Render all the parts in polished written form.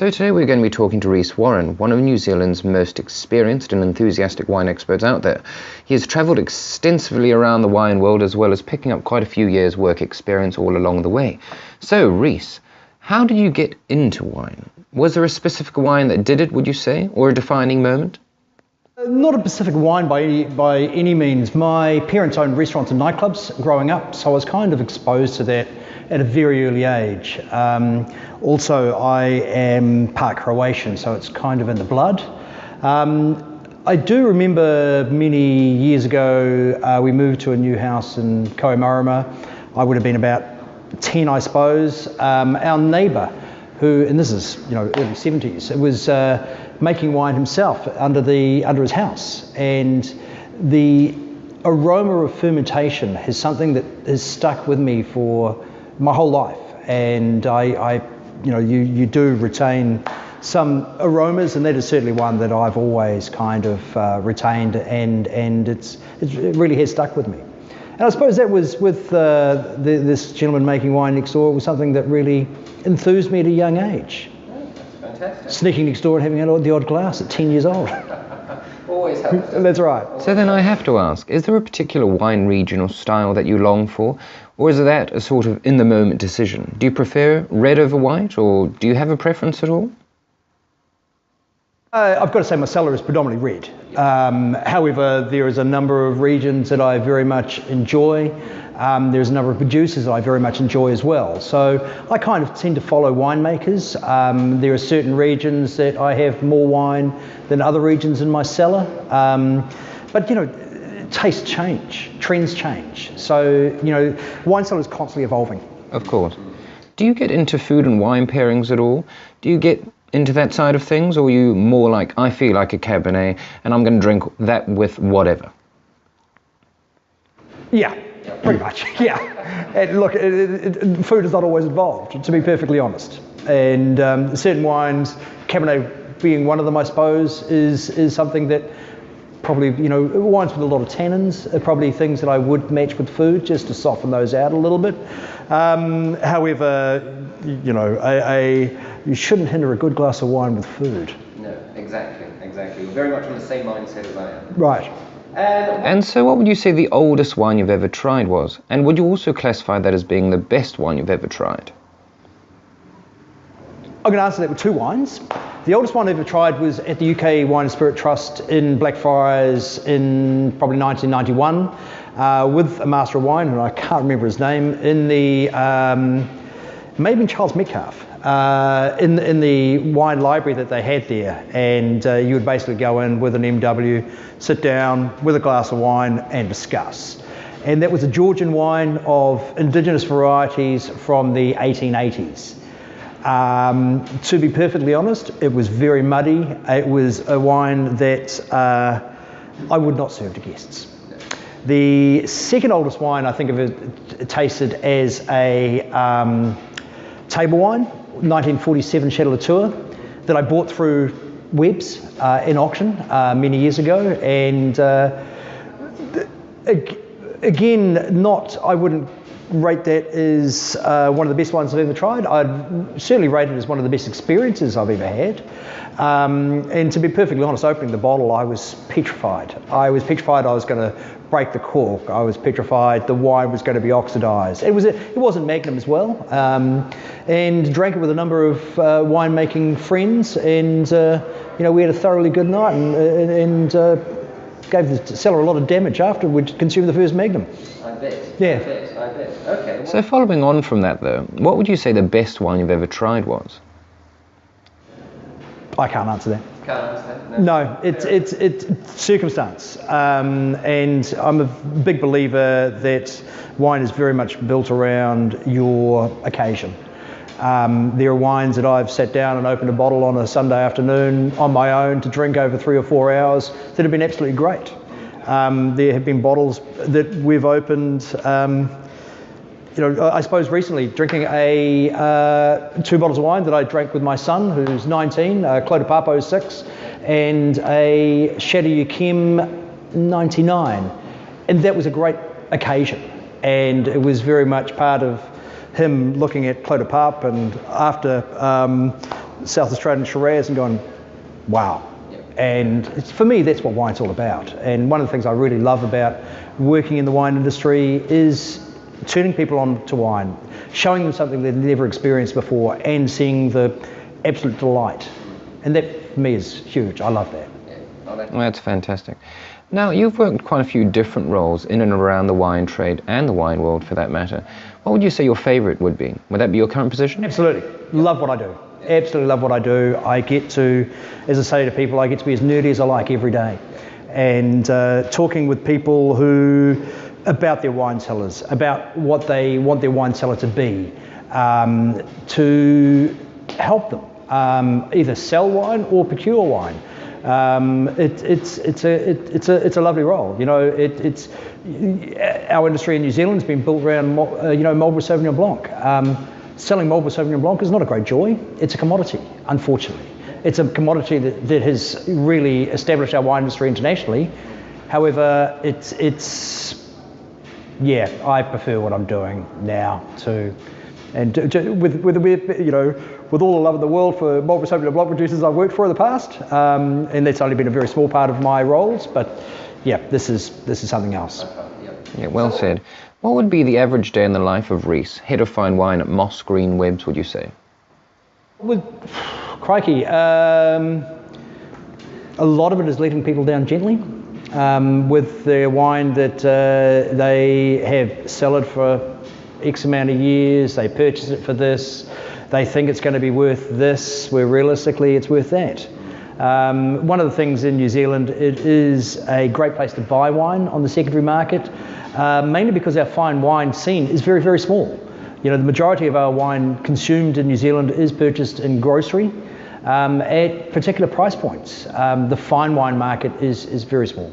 So today we're going to be talking to Reece Warren, one of New Zealand's most experienced and enthusiastic wine experts out there. He has travelled extensively around the wine world, as well as picking up quite a few years' work experience all along the way. So Reece, how did you get into wine? Was there a specific wine that did it, would you say, or a defining moment? Not a specific wine by any means. My parents owned restaurants and nightclubs growing up, so I was kind of exposed to that at a very early age. Also, I am part Croatian, so it's kind of in the blood. I do remember many years ago, we moved to a new house in Kohimarama. I would have been about 10, I suppose. Our neighbour, who, and this is early 70s, was making wine himself under his house, and the aroma of fermentation is something that has stuck with me for my whole life. And you do retain some aromas, and that is certainly one that I've always kind of retained, and it really has stuck with me. And I suppose that was with this gentleman making wine next door. It was something that really enthused me at a young age. Oh, that's fantastic. Sneaking next door and having the odd glass at 10 years old. Always helps. That's right. So then I have to ask, is there a particular wine region or style that you long for? Or is that a sort of in-the-moment decision? Do you prefer red over white, or do you have a preference at all? I've got to say my cellar is predominantly red. However, there is a number of regions that I very much enjoy. There's a number of producers that I very much enjoy as well. So I kind of tend to follow winemakers. There are certain regions that I have more wine than other regions in my cellar. But tastes change, trends change. So, wine cellar is constantly evolving. Of course. Do you get into food and wine pairings at all? Do you get into that side of things, or are you more like, I feel like a Cabernet and I'm going to drink that with whatever? Yeah, pretty much, yeah. And look, food is not always involved, to be perfectly honest. And certain wines, Cabernet being one of them, I suppose, is something that probably, wines with a lot of tannins are probably things that I would match with food just to soften those out a little bit. However, you shouldn't hinder a good glass of wine with food. No, exactly. You're very much on the same mindset as I am. Right. And so what would you say the oldest wine you've ever tried was? And would you also classify that as being the best wine you've ever tried? I'm going to answer that with two wines. The oldest one I ever tried was at the UK Wine and Spirit Trust in Blackfriars in probably 1991 with a Master of Wine, and I can't remember his name, in the, maybe Charles Metcalfe, in the wine library that they had there. And you would basically go in with an MW, sit down with a glass of wine and discuss. And that was a Georgian wine of indigenous varieties from the 1880s. To be perfectly honest, it was very muddy. It was a wine that I would not serve to guests. The second oldest wine I think of it tasted as a table wine, 1947 Chateau Latour, that I bought through Webbs in auction many years ago. And again, I wouldn't rate that as one of the best wines I've ever tried. I'd certainly rate it as one of the best experiences I've ever had. And to be perfectly honest, opening the bottle, I was petrified. I was going to break the cork. I was petrified the wine was going to be oxidized. It wasn't Magnum as well. And drank it with a number of winemaking friends, and we had a thoroughly good night, and gave the cellar a lot of damage after we'd consumed the first Magnum. I bet. Yeah. I bet. Okay. So following on from that though, what would you say the best wine you've ever tried was? I can't answer that. Can't answer that? No, it's circumstance. And I'm a big believer that wine is very much built around your occasion. There are wines that I've sat down and opened a bottle on a Sunday afternoon on my own to drink over 3 or 4 hours that have been absolutely great. There have been bottles that we've opened, I suppose recently drinking 2 bottles of wine that I drank with my son, who's 19, Clos de Papo 6, and a Chateau Yquem 99. And that was a great occasion. And it was very much part of him looking at Clos de Pape, and after South Australian Shiraz and going, wow. And for me, that's what wine's all about. And one of the things I really love about working in the wine industry is turning people on to wine, showing them something they've never experienced before and seeing the absolute delight. And that, for me, is huge. I love that. Well, that's fantastic. Now, you've worked quite a few different roles in and around the wine trade and the wine world, for that matter. What would you say your favourite would be? Would that be your current position? Absolutely. Love what I do. Absolutely love what I do. I get to, as I say to people, I get to be as nerdy as I like every day. And talking with people about their wine cellars, about what they want their wine cellar to be, to help them either sell wine or procure wine. It's a lovely role. You know, it's our industry in New Zealand's been built around Marlborough Sauvignon Blanc. Selling Marlborough Sauvignon Blanc is not a great joy. It's a commodity, unfortunately. It's a commodity that has really established our wine industry internationally. However, yeah, I prefer what I'm doing now too. And with all the love in the world for Marlborough Sauvignon Blanc producers I've worked for in the past, and that's only been a very small part of my roles, but yeah, this is something else. Yeah, well said. What would be the average day in the life of Reece, head of fine wine at Mossgreen-Webbs, would you say? Crikey, a lot of it is letting people down gently with their wine that they have cellared for X amount of years, they purchase it for this, they think it's going to be worth this, where realistically it's worth that. One of the things in New Zealand, it is a great place to buy wine on the secondary market, mainly because our fine wine scene is very, very small. You know, the majority of our wine consumed in New Zealand is purchased in grocery at particular price points. The fine wine market is very small.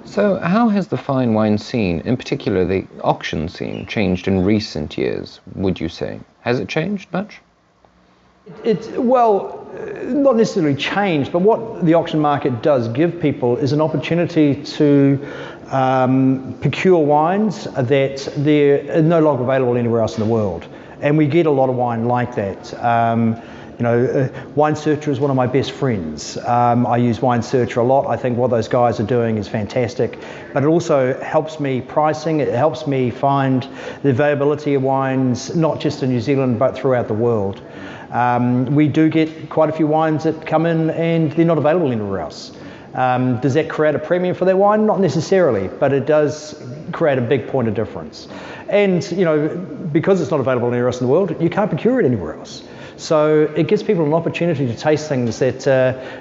So how has the fine wine scene, in particular the auction scene, changed in recent years, would you say? Has it changed much? Well, not necessarily changed, but what the auction market does give people is an opportunity to procure wines that they're no longer available anywhere else in the world. And we get a lot of wine like that. Wine Searcher is one of my best friends. I use Wine Searcher a lot. I think what those guys are doing is fantastic. But it also helps me pricing. It helps me find the availability of wines, not just in New Zealand, but throughout the world. We do get quite a few wines that come in and they're not available anywhere else. Does that create a premium for their wine? Not necessarily, but it does create a big point of difference. And, you know, because it's not available anywhere else in the world, you can't procure it anywhere else. So it gives people an opportunity to taste things that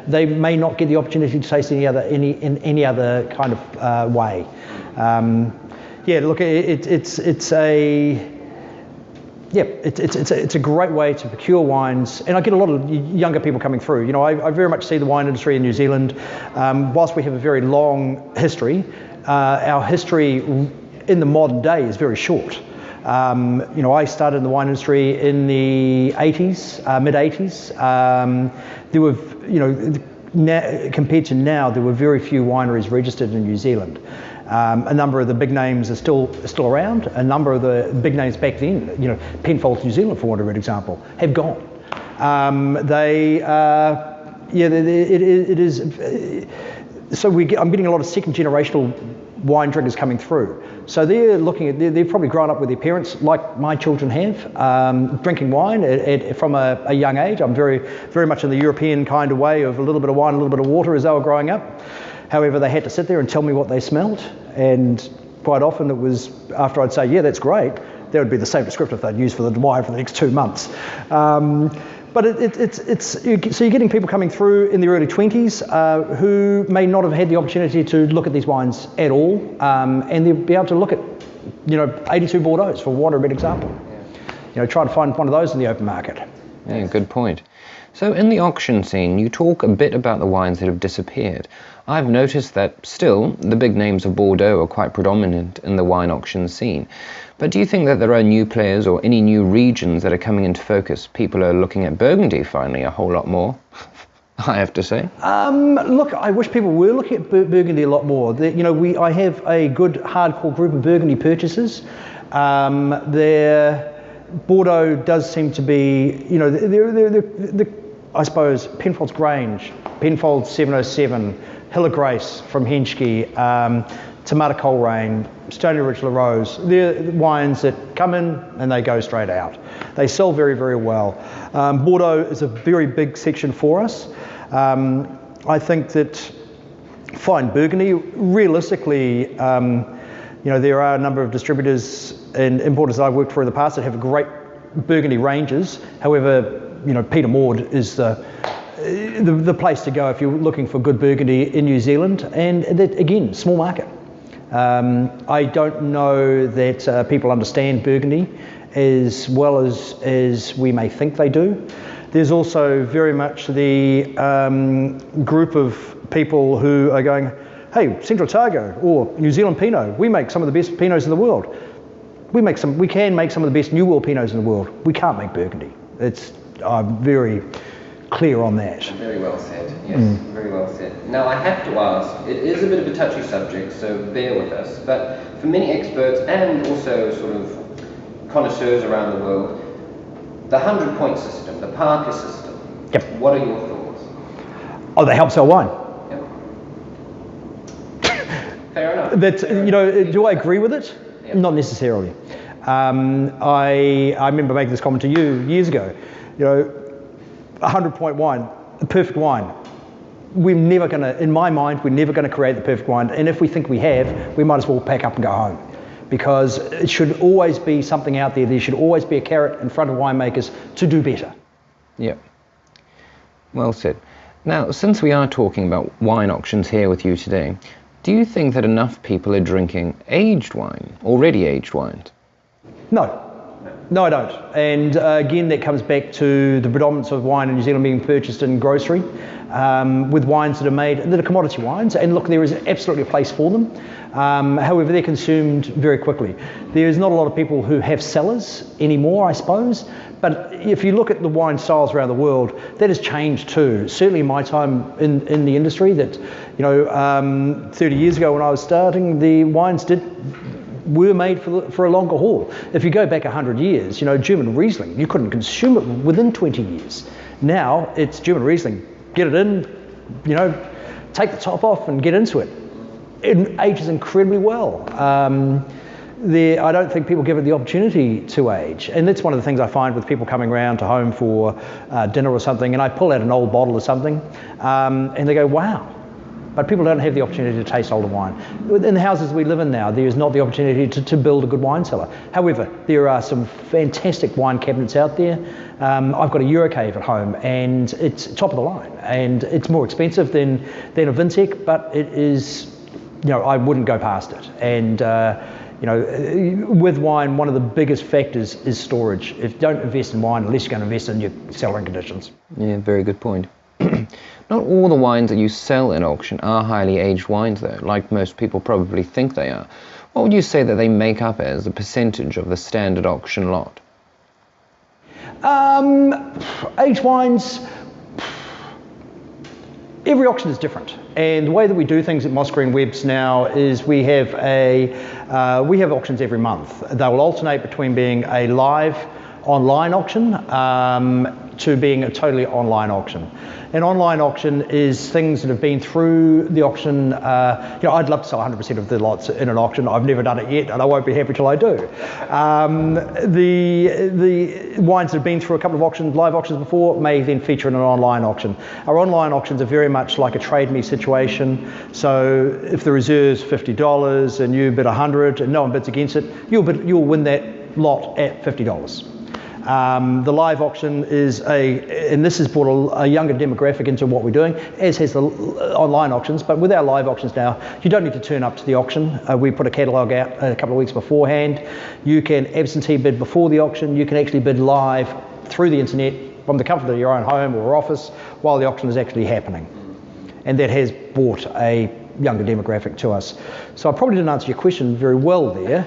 they may not get the opportunity to taste in any other kind of way. Yeah, look, it's a great way to procure wines, and I get a lot of younger people coming through. You know, I very much see the wine industry in New Zealand, whilst we have a very long history, our history in the modern day is very short. You know, I started in the wine industry in the 80s, mid-80s. There were, you know, compared to now, there were very few wineries registered in New Zealand. A number of the big names are still around. A number of the big names back then, you know, Penfolds New Zealand, for want of a good example, have gone. It is. So I'm getting a lot of second generational wine drinkers coming through. So they've probably grown up with their parents, like my children have, drinking wine from a young age. I'm very, very much in the European kind of way of a little bit of wine, a little bit of water as they were growing up. However, they had to sit there and tell me what they smelled, and quite often it was after I'd say, yeah, that's great, that would be the same descriptor they'd use for the wine for the next 2 months. But so you're getting people coming through in the early 20s who may not have had the opportunity to look at these wines at all, and they'll be able to look at, you know, 82 Bordeaux, for want of a better example. You know, try to find one of those in the open market. Yeah, good point. So in the auction scene, you talk a bit about the wines that have disappeared. I've noticed that still, the big names of Bordeaux are quite predominant in the wine auction scene. But do you think that there are new players or any new regions that are coming into focus? People are looking at Burgundy finally a whole lot more, I have to say. Look, I wish people were looking at Burgundy a lot more. I have a good hardcore group of Burgundy purchasers. Bordeaux does seem to be, you know, I suppose Penfolds Grange, Penfolds 707, Hill of Grace from Henschke, Tomato Coleraine, Stony Ridge La Rose. They're wines that come in and they go straight out. They sell very, very well. Bordeaux is a very big section for us. I think that fine Burgundy, realistically, there are a number of distributors and importers that I've worked for in the past that have great Burgundy ranges. However, Peter Maud is the place to go if you're looking for good Burgundy in New Zealand, and that, again, small market. I don't know that people understand Burgundy as well as we may think they do. There's also very much the group of people who are going, hey, Central Otago or New Zealand Pinot, we make some of the best Pinots in the world. We can make some of the best New World Pinots in the world. We can't make Burgundy. I'm very clear on that. Very well said, yes, very well said. Now I have to ask, it is a bit of a touchy subject, so bear with us, but for many experts and also sort of connoisseurs around the world, the 100-point system, the Parker system, yep. What are your thoughts? Oh, they help sell wine. Yep. Fair enough. Do I agree with it? Yep. Not necessarily. I remember making this comment to you years ago. 100-point wine, a perfect wine. In my mind, we're never going to create the perfect wine. And if we think we have, we might as well pack up and go home. Because it should always be something out there. There should always be a carrot in front of winemakers to do better. Yeah. Well said. Now, since we are talking about wine auctions here with you today, do you think that enough people are drinking aged wine, already aged wines? No, I don't. And again, that comes back to the predominance of wine in New Zealand being purchased in grocery, with wines that are commodity wines. And look, there is absolutely a place for them. However, they're consumed very quickly. There's not a lot of people who have cellars anymore, I suppose. But if you look at the wine styles around the world, that has changed too. Certainly in my time in the industry, that 30 years ago when I was starting, the wines were made for a longer haul. If you go back 100 years, German Riesling, you couldn't consume it within 20 years. Now it's German Riesling, get it in, take the top off and get into it. It ages incredibly well. I don't think people give it the opportunity to age. And that's one of the things I find with people coming around to home for dinner or something, and I pull out an old bottle or something, and they go, wow. But people don't have the opportunity to taste older wine. In the houses we live in now, there is not the opportunity to build a good wine cellar. However, there are some fantastic wine cabinets out there. I've got a Eurocave at home, and it's top of the line. And it's more expensive than a Vintec, but it is, I wouldn't go past it. And with wine, one of the biggest factors is storage. Don't invest in wine unless you're going to invest in your cellaring conditions. Yeah, very good point. Not all the wines that you sell in auction are highly aged wines though, like most people probably think they are. What would you say that they make up as a percentage of the standard auction lot? Aged wines, every auction is different. And the way that we do things at Mossgreen-Webbs now is we have auctions every month. They will alternate between being a live online auction to being a totally online auction. An online auction is things that have been through the auction. I'd love to sell 100% of the lots in an auction. I've never done it yet, and I won't be happy till I do. The wines that have been through a couple of auctions, live auctions before, may then feature in an online auction. Our online auctions are very much like a trade me situation. So if the reserve's $50 and you bid 100 and no one bids against it, you'll win that lot at $50. The live auction and this has brought a younger demographic into what we're doing, as has the online auctions. But with our live auctions now, you don't need to turn up to the auction. We put a catalogue out a couple of weeks beforehand. You can absentee bid before the auction. You can actually bid live through the internet from the comfort of your own home or office while the auction is actually happening. And that has brought a younger demographic to us. So I probably didn't answer your question very well there.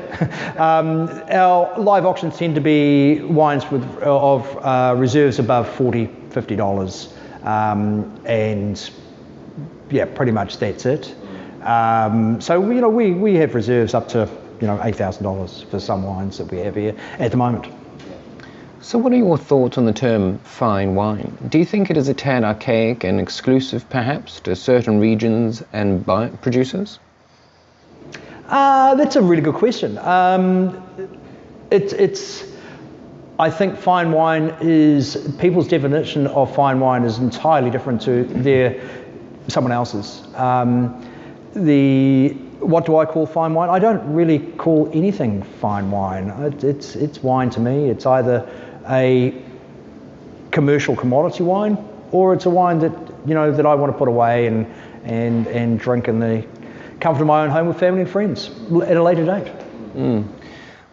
Our live auctions tend to be wines of reserves above $40, $50, and yeah, pretty much that's it. So we have reserves up to $8,000 for some wines that we have here at the moment. So what are your thoughts on the term fine wine? Do you think it is a tad archaic and exclusive perhaps to certain regions and producers? That's a really good question. I think fine wine is, people's definition of fine wine is entirely different to someone else's. What do I call fine wine? I don't really call anything fine wine. It's wine to me. It's either a commercial commodity wine, or it's a wine that that I want to put away and drink in the comfort of my own home with family and friends at a later date.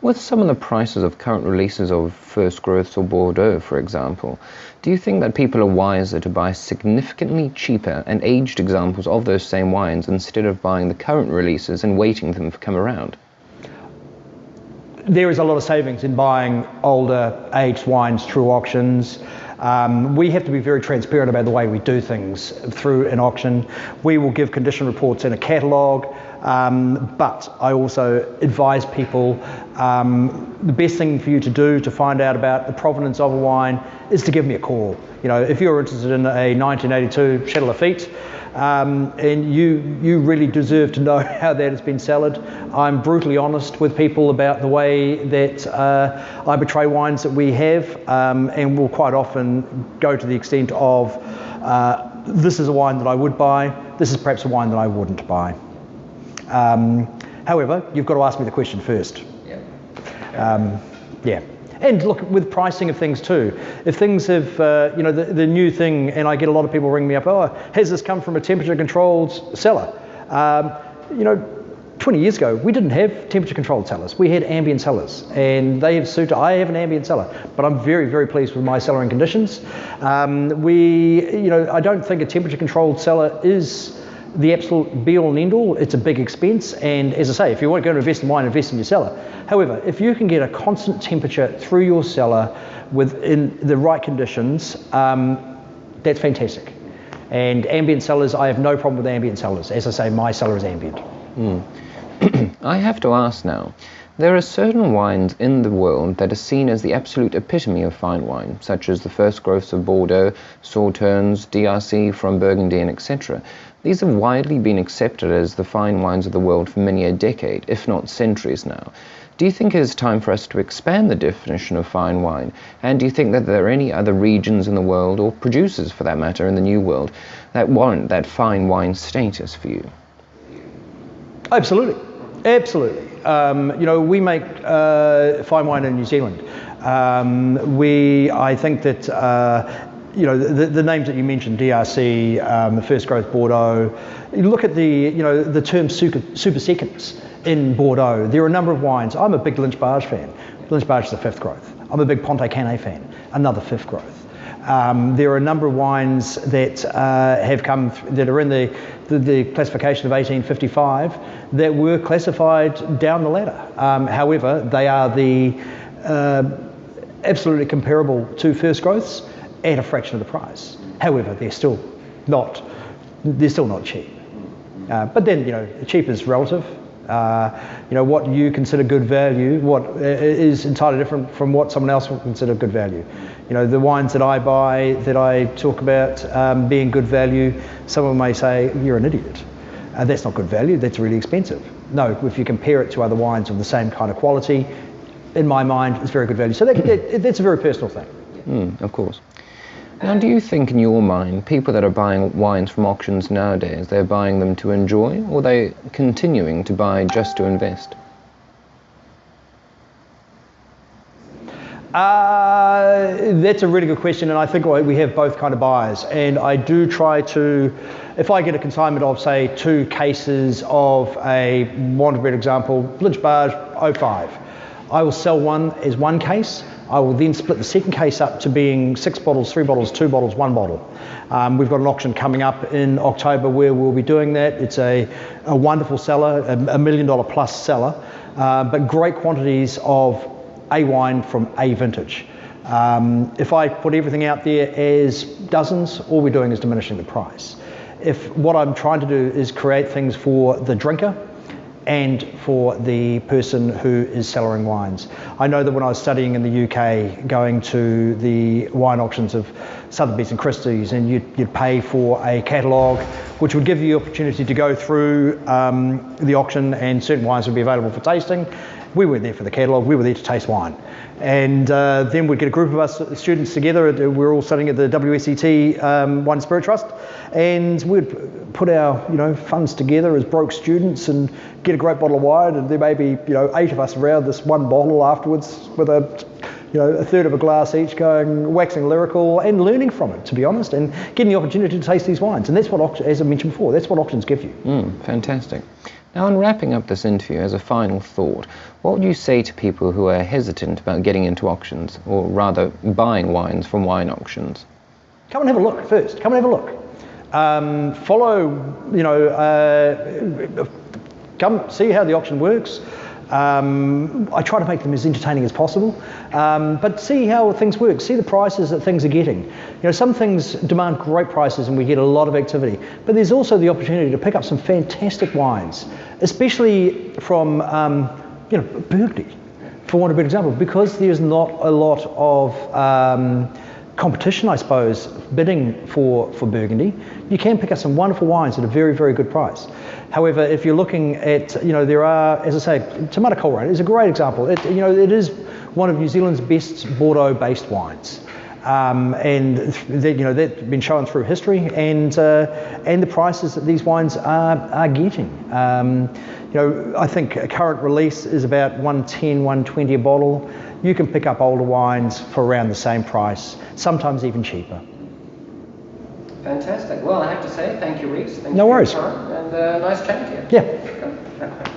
With some of the prices of current releases of first growths or Bordeaux, for example, do you think that people are wiser to buy significantly cheaper and aged examples of those same wines instead of buying the current releases and waiting for them to come around? There is a lot of savings in buying older aged wines through auctions. We have to be very transparent about the way we do things through an auction. We will give condition reports in a catalogue, but I also advise people the best thing for you to do to find out about the provenance of a wine is to give me a call. If you're interested in a 1982 Chateau Lafite, and you really deserve to know how that has been cellared. I'm brutally honest with people about the way that I portray wines that we have, and will quite often go to the extent of this is a wine that I would buy, this is perhaps a wine that I wouldn't buy. However, you've got to ask me the question first. Yeah. And look, with pricing of things too, if things have, the new thing, and I get a lot of people ring me up, oh, has this come from a temperature-controlled cellar? 20 years ago, we didn't have temperature-controlled cellars. We had ambient cellars, and they have suited. I have an ambient cellar, but I'm very, very pleased with my cellaring conditions. I don't think a temperature-controlled cellar is the absolute be-all and end-all. It's a big expense, and as I say, if you want to go to invest in wine, invest in your cellar. However, if you can get a constant temperature through your cellar within the right conditions, that's fantastic. And ambient cellars, I have no problem with ambient cellars. As I say, my cellar is ambient. I have to ask now, there are certain wines in the world that are seen as the absolute epitome of fine wine, such as the first growths of Bordeaux, Sauternes, DRC from Burgundy, and etc. These have widely been accepted as the fine wines of the world for many a decade, if not centuries now. Do you think it is time for us to expand the definition of fine wine? And do you think that there are any other regions in the world, or producers for that matter, in the New World, that warrant that fine wine status for you? Absolutely. Absolutely. We make fine wine in New Zealand. I think that the names that you mentioned, DRC, the first growth Bordeaux. You look at the term super seconds in Bordeaux. There are a number of wines. I'm a big Lynch-Barge fan. Lynch-Barge is the fifth growth. I'm a big Pontet Canet fan. Another fifth growth. There are a number of wines that have come that are in the classification of 1855 that were classified down the ladder. However, they are the absolutely comparable to first growths at a fraction of the price. However, they're still not cheap. But then cheap is relative. What you consider good value, what is entirely different from what someone else will consider good value. The wines that I buy, that I talk about being good value, someone may say, you're an idiot. That's not good value, that's really expensive. No, if you compare it to other wines of the same kind of quality, in my mind, it's very good value. So that's a very personal thing. Of course. Now, do you think in your mind, people that are buying wines from auctions nowadays, they're buying them to enjoy, or are they continuing to buy just to invest? That's a really good question, and I think we have both kind of buyers. And I do try to, if I get a consignment of, say, 2 cases of a, want a better example, Lynch-Barge 05, I will sell one as one case. I will then split the second case up to being 6 bottles, 3 bottles, 2 bottles, 1 bottle. We've got an auction coming up in October where we'll be doing that. It's a wonderful cellar, a $1 million plus cellar, but great quantities of A wine from A vintage. If I put everything out there as dozens, all we're doing is diminishing the price. If what I'm trying to do is create things for the drinker and for the person who is cellaring wines. I know that when I was studying in the UK, going to the wine auctions of Sotheby's and Christie's, and you'd pay for a catalogue, which would give you the opportunity to go through the auction, and certain wines would be available for tasting. We weren't there for the catalogue, we were there to taste wine. And then we'd get a group of us students together. We were all studying at the WSET Wine and Spirit Trust, and we'd put our funds together as broke students and get a great bottle of wine, and there may be 8 of us around this one bottle afterwards with a third of a glass each, going waxing lyrical and learning from it, to be honest, and getting the opportunity to taste these wines. And that's what, as I mentioned before, that's what auctions give you. Fantastic. Now, in wrapping up this interview, as a final thought, what would you say to people who are hesitant about getting into auctions, or rather buying wines from wine auctions? Come and have a look first. Come and have a look. Come see how the auction works. I try to make them as entertaining as possible, but see how things work, see the prices that things are getting. Some things demand great prices and we get a lot of activity, but there's also the opportunity to pick up some fantastic wines, especially from Burgundy, for want of a better example, because there's not a lot of competition, I suppose, bidding for Burgundy. You can pick up some wonderful wines at a very, very good price. However, if you're looking at, there are, as I say, Tomato Coleraine is a great example. It is one of New Zealand's best Bordeaux-based wines, and that's been shown through history, and the prices that these wines are getting. I think a current release is about $110, $120 a bottle. You can pick up older wines for around the same price, sometimes even cheaper. Fantastic. Well, I have to say, thank you, Reece. No worries. And nice chatting to you. Yeah.